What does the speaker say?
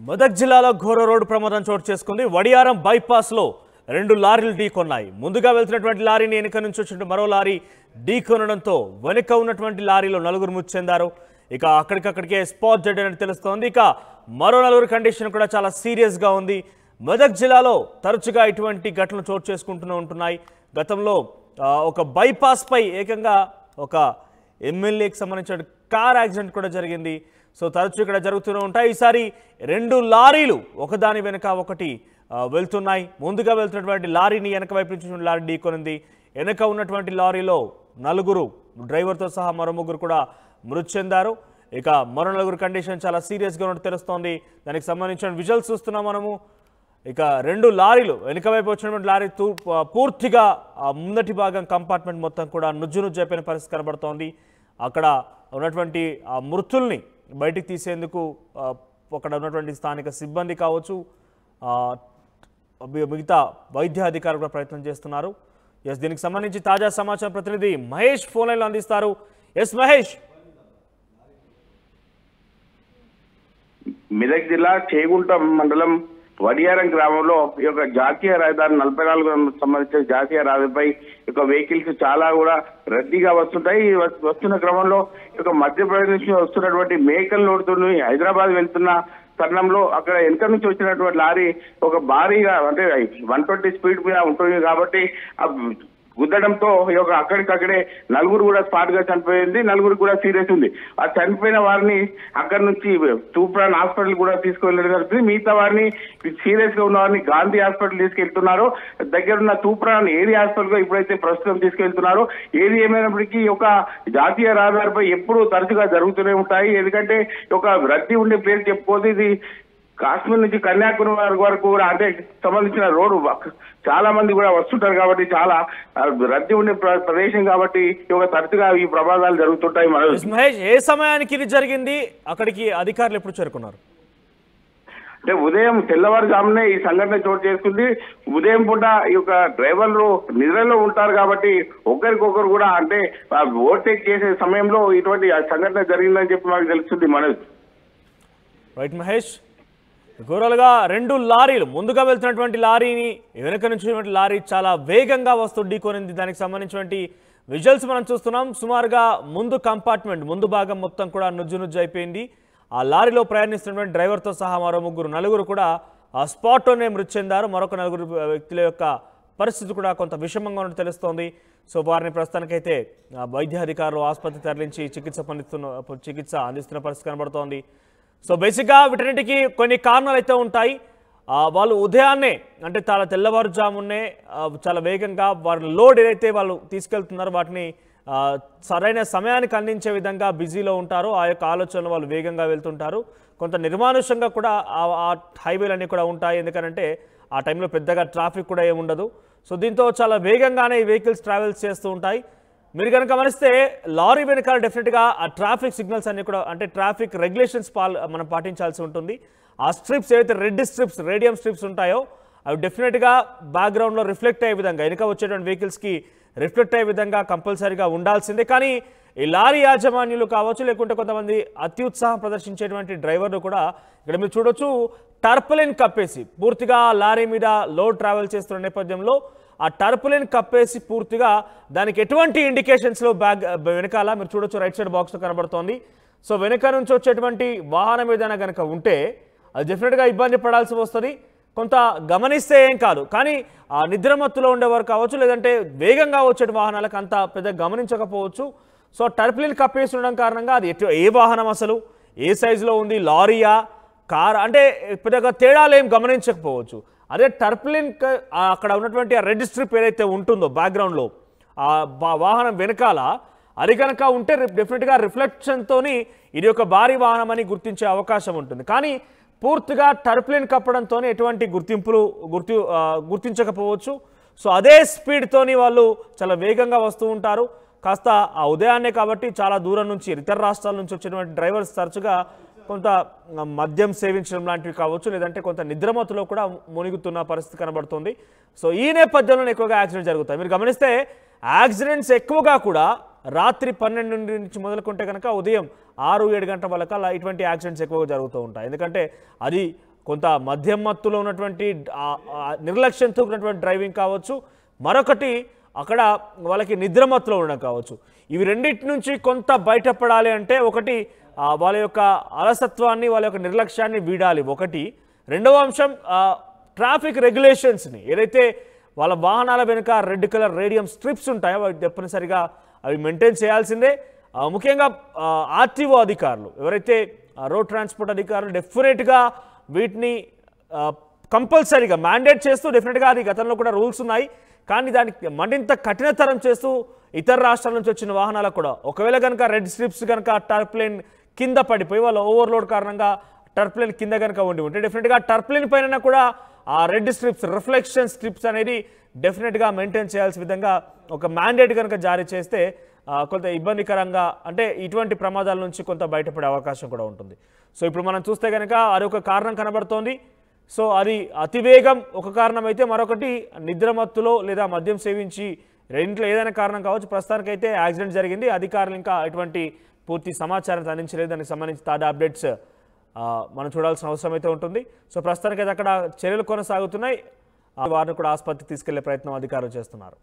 మెదక్ జిల్లాలో ఘోర రోడ్డు ప్రమాదం చోటు చేసుకుంది. వడియారం బైపాస్ లో 2 లారీలు ఢీకొన్నాయి. ముందుగా వెళ్తున్నటువంటి లారీని వెనుక నుంచి వచ్చిన మరో లారీ ఢీకొనడంతో వెనుక ఉన్నటువంటి లారీలో 4 మృతి చెందారు. ఇక అక్కడికక్కడికే స్పాట్ డెడ్ అని తెలుస్తోంది. ఇక మరో 4 కండిషన్ కూడా చాలా సీరియస్ గా ఉంది. మెదక్ జిల్లాలో తరచుగా ఇటువంటి ఘటనలు చోటు చేసుకుంటూనే ఉంటున్నాయి. గతంలో ఒక బైపాస్ పై ఏకంగా ఒక ఎమ్మెల్యేకి సంబంధించిన కార్ యాక్సిడెంట్ కూడా జరిగింది. సో తరచూ ఇక్కడ జరుగుతూనే ఉంటాయి. ఈసారి 2 లారీలు ఒకదాని వెనుక ఒకటి వెళ్తున్నాయి. ముందుగా వెళ్తున్నటువంటి లారీని వెనక వైపు నుంచి లారీ ఢీకొనింది. వెనక ఉన్నటువంటి లారీలో 4 డ్రైవర్తో సహా మరో 3 కూడా మృతి చెందారు. ఇక మరో 4 కండిషన్ చాలా సీరియస్గా ఉన్నట్టు తెలుస్తోంది. దానికి సంబంధించిన విజువల్స్ చూస్తున్నాం మనము. ఇక 2 లారీలు వెనుక వైపు వచ్చినటువంటి లారీ పూర్తిగా ముందటి భాగం కంపార్ట్మెంట్ మొత్తం కూడా నుజ్జు అయిపోయిన పరిస్థితి కనబడుతోంది. అక్కడ ఉన్నటువంటి ఆ మృతుల్ని బయటికి తీసేందుకు అక్కడ ఉన్నటువంటి స్థానిక సిబ్బంది కావచ్చు, మిగతా వైద్య అధికారులు కూడా ప్రయత్నం చేస్తున్నారు. ఎస్, దీనికి సంబంధించి తాజా సమాచారం ప్రతినిధి మహేష్ ఫోన్ లైన్లో అందిస్తారు. ఎస్ మహేష్. మెదక్ జిల్లా చేగుంట మండలం వడియారం గ్రామంలో ఈ యొక్క జాతీయ రహదారి 44 సంబంధించిన జాతీయ రహదారిపై ఈ వెహికల్స్ చాలా కూడా రద్దీగా వస్తుంటాయి. వస్తున్న క్రమంలో ఈ మధ్యప్రదేశ్ నుంచి వస్తున్నటువంటి మేకల్ లోడుతో హైదరాబాద్ వెళ్తున్న తరుణంలో అక్కడ వెనక నుంచి వచ్చినటువంటి లారీ ఒక భారీగా అంటే 120 స్పీడ్ మీద ఉంటుంది కాబట్టి గుద్దడంతో ఈ యొక్క అక్కడికక్కడే 4 కూడా స్పాట్ గా చనిపోయింది. 4 కూడా సీరియస్ ఉంది. ఆ చనిపోయిన వారిని అక్కడి నుంచి తూప్రాన్ హాస్పిటల్ కూడా తీసుకువెళ్ళడం జరుగుతుంది. మిగతా వారిని సీరియస్ గా ఉన్న వారిని గాంధీ హాస్పిటల్ తీసుకెళ్తున్నారు. దగ్గరున్న తూప్రాన్ ఏరియా హాస్పిటల్ గా ఇప్పుడైతే ప్రస్తుతం తీసుకెళ్తున్నారు. ఏది ఏమైనప్పటికీ ఒక జాతీయ రహదారిపై ఎప్పుడు తరచుగా జరుగుతూనే ఉంటాయి. ఎందుకంటే ఒక రద్దీ ఉండే ప్లేస్ చెప్పుకోదు. ఇది కాశ్మీర్ నుంచి కన్యాకుమారి వరకు కూడా అంటే సంబంధించిన రోడ్డు చాలా మంది కూడా వస్తుంటారు కాబట్టి చాలా రద్దీ ఉండే ప్రదేశం కాబట్టి తరచుగా ఈ ప్రమాదాలు జరుగుతుంటాయి. మహేష్, ఏ సమయానికి ఇది జరిగింది? అక్కడికి అధికారులు ఎప్పుడు చేరుకున్నారు? అంటే ఉదయం తెల్లవారుజామునే ఈ సంఘటన చోటు చేసుకుంది. ఉదయం పూట ఈ యొక్క డ్రైవర్లు నిద్రలో ఉంటారు కాబట్టి ఒకరికొకరు కూడా అంటే ఓవర్టేక్ చేసే సమయంలో ఇటువంటి సంఘటన జరిగిందని చెప్పి మాకు తెలుస్తుంది. మనోజ్. రైట్ మహేష్. ఘోరాలుగా 2 లారీలు ముందుగా వెళ్తున్నటువంటి లారీని వెనుక నుంచి లారీ చాలా వేగంగా వస్తూ ఢీకొనింది. దానికి సంబంధించినటువంటి విజువల్స్ మనం చూస్తున్నాం. సుమారుగా ముందు కంపార్ట్మెంట్ ముందు భాగం మొత్తం కూడా నుజ్జు అయిపోయింది. ఆ లారీలో ప్రయాణిస్తున్నటువంటి డ్రైవర్తో సహా మరో 4 కూడా ఆ స్పాట్లోనే మృతి చెందారు. మరొక 4 వ్యక్తుల యొక్క పరిస్థితి కూడా కొంత విషమంగా ఉన్నట్టు తెలుస్తోంది. సో వారిని ప్రస్తుతానికైతే వైద్య అధికారులు ఆసుపత్రి తరలించి చికిత్స అందిస్తున్న పరిస్థితి కనబడుతోంది. సో బేసిక్గా వీటన్నిటికీ కొన్ని కారణాలు అయితే ఉంటాయి. వాళ్ళు ఉదయాన్నే అంటే చాలా తెల్లవారుజామునే చాలా వేగంగా వారి లోడ్ ఏదైతే వాళ్ళు తీసుకెళ్తున్నారో వాటిని సరైన సమయానికి అందించే విధంగా బిజీలో ఉంటారు. ఆ యొక్క ఆలోచనలు వాళ్ళు వేగంగా వెళ్తుంటారు. కొంత నిర్మానుషంగా కూడా ఆ హైవేలన్నీ కూడా ఉంటాయి. ఎందుకంటే ఆ టైంలో పెద్దగా ట్రాఫిక్ కూడా ఏముండదు. సో దీంతో చాలా వేగంగానే ఈ వెహికల్స్ ట్రావెల్స్ చేస్తూ ఉంటాయి. మీరు కనుక గమనిస్తే లారీ వెనకాల డెఫినెట్గా ఆ ట్రాఫిక్ సిగ్నల్స్ అన్ని కూడా అంటే ట్రాఫిక్ రెగ్యులేషన్స్ మనం పాటించాల్సి ఉంటుంది. ఆ స్ట్రిప్స్ ఏవైతే రెడ్ స్ట్రిప్స్ రేడియం స్ట్రిప్స్ ఉంటాయో అవి డెఫినెట్గా బ్యాక్గ్రౌండ్లో రిఫ్లెక్ట్ అయ్యే విధంగా వెనుక వచ్చేటువంటి వెహికల్స్కి రిఫ్లెక్ట్ అయ్యే విధంగా కంపల్సరీగా ఉండాల్సిందే. కానీ ఈ లారీ యాజమాన్యులు కావచ్చు లేకుంటే కొంతమంది అత్యుత్సాహం ప్రదర్శించేటువంటి డ్రైవర్లు కూడా ఇక్కడ మీరు చూడొచ్చు టర్పలిన్ కప్పేసి పూర్తిగా లారీ మీద లోడ్ ట్రావెల్ చేస్తున్న నేపథ్యంలో ఆ టర్పులిన్ కప్పేసి పూర్తిగా దానికి ఎటువంటి ఇండికేషన్స్లో వెనకాల మీరు చూడొచ్చు రైట్ సైడ్ బాక్స్లో కనబడుతోంది. సో వెనక నుంచి వచ్చేటువంటి వాహనం ఏదైనా కనుక ఉంటే అది డెఫినెట్గా ఇబ్బంది పడాల్సి వస్తుంది. కొంత గమనిస్తే ఏం కాదు, కానీ ఆ నిద్రమత్తులో ఉండేవారు కావచ్చు లేదంటే వేగంగా వచ్చే వాహనాలకు అంత పెద్దగా గమనించకపోవచ్చు. సో టర్పులిన్ కప్పేసి ఉండడం కారణంగా అది ఏ వాహనం అసలు ఏ సైజులో ఉంది, లారీయా కార్ అంటే పెద్దగా తేడాలు ఏం గమనించకపోవచ్చు. అదే టర్పులిన్ అక్కడ ఉన్నటువంటి ఆ రెడ్ స్ట్రిప్ ఏదైతే ఉంటుందో బ్యాక్గ్రౌండ్లో ఆ వాహనం వెనకాల అది కనుక ఉంటే డెఫినెట్గా రిఫ్లెక్షన్తో ఇది ఒక భారీ వాహనం అని గుర్తించే అవకాశం ఉంటుంది. కానీ పూర్తిగా టర్పులిన్ కప్పడంతో ఎటువంటి గుర్తించకపోవచ్చు. సో అదే స్పీడ్తోని వాళ్ళు చాలా వేగంగా వస్తూ ఉంటారు. కాస్త ఆ ఉదయాన్నే కాబట్టి చాలా దూరం నుంచి ఇతర రాష్ట్రాల నుంచి వచ్చినటువంటి డ్రైవర్స్ తరచుగా కొంత మద్యం సేవించడం లాంటివి కావచ్చు లేదంటే కొంత నిద్రమత్తులో కూడా మునిగుతున్న పరిస్థితి కనబడుతుంది. సో ఈ నేపథ్యంలో ఎక్కువగా యాక్సిడెంట్ జరుగుతాయి. మీరు గమనిస్తే యాక్సిడెంట్స్ ఎక్కువగా కూడా రాత్రి 12 నుంచి మొదలుకుంటే కనుక ఉదయం 6-7 గంటల వరకు ఇటువంటి యాక్సిడెంట్స్ ఎక్కువగా జరుగుతూ ఉంటాయి. ఎందుకంటే అది కొంత మద్యం మత్తులో ఉన్నటువంటి నిర్లక్ష్యంతో ఉన్నటువంటి డ్రైవింగ్ కావచ్చు, మరొకటి అక్కడ వాళ్ళకి నిద్రమత్తులో ఉండడం కావచ్చు. ఇవి రెండింటి నుంచి కొంత బయటపడాలి అంటే ఒకటి వాళ్ళ యొక్క అలసత్వాన్ని, వాళ్ళ యొక్క నిర్లక్ష్యాన్ని వీడాలి ఒకటి. రెండవ అంశం ట్రాఫిక్ రెగ్యులేషన్స్ని, ఏదైతే వాళ్ళ వాహనాల వెనుక రెడ్ కలర్ రేడియం స్ట్రిప్స్ ఉంటాయో అవి తప్పనిసరిగా అవి మెయింటైన్ చేయాల్సిందే. ముఖ్యంగా ఆర్టీఓ అధికారులు ఎవరైతే రోడ్ ట్రాన్స్పోర్ట్ అధికారులు డెఫినెట్గా వీటిని కంపల్సరీగా మ్యాండేట్ చేస్తూ, డెఫినెట్గా అది గతంలో కూడా రూల్స్ ఉన్నాయి, కానీ దానికి మరింత కఠినతరం చేస్తూ ఇతర రాష్ట్రాల నుంచి వచ్చిన వాహనాలకు కూడా ఒకవేళ కనుక రెడ్ స్ట్రిప్స్ కనుక టర్ప్లేన్ కింద పడిపోయి వాళ్ళ ఓవర్లోడ్ కారణంగా టర్ప్లేన్ కింద కనుక ఉంటే డెఫినెట్గా టర్ప్లేన్ పైన కూడా ఆ రెడ్ స్ట్రిప్స్, రిఫ్లెక్షన్ స్ట్రిప్స్ అనేది డెఫినెట్గా మెయింటైన్ చేయాల్సిన విధంగా ఒక మ్యాండేట్ కనుక జారీ చేస్తే కొంత ఇబ్బందికరంగా, అంటే ఇటువంటి ప్రమాదాల నుంచి కొంత బయటపడే అవకాశం కూడా ఉంటుంది. సో ఇప్పుడు మనం చూస్తే కనుక అది ఒక కారణం కనబడుతోంది. సో అది అతివేగం ఒక కారణం అయితే, మరొకటి నిద్రమత్తులో లేదా మద్యం సేవించి, రెండింటిలో ఏదైనా కారణం కావచ్చు. ప్రస్తుతానికైతే యాక్సిడెంట్ జరిగింది. అధికారులు ఇంకా ఎటువంటి పూర్తి సమాచారం అందించలేదు. దానికి సంబంధించి తాజా అప్డేట్స్ మనం చూడాల్సిన అవసరం అయితే ఉంటుంది. సో ప్రస్తుతానికైతే అక్కడ చర్యలు కొనసాగుతున్నాయి. వారిని కూడా ఆసుపత్రికి తీసుకెళ్లే ప్రయత్నం అధికారులు చేస్తున్నారు.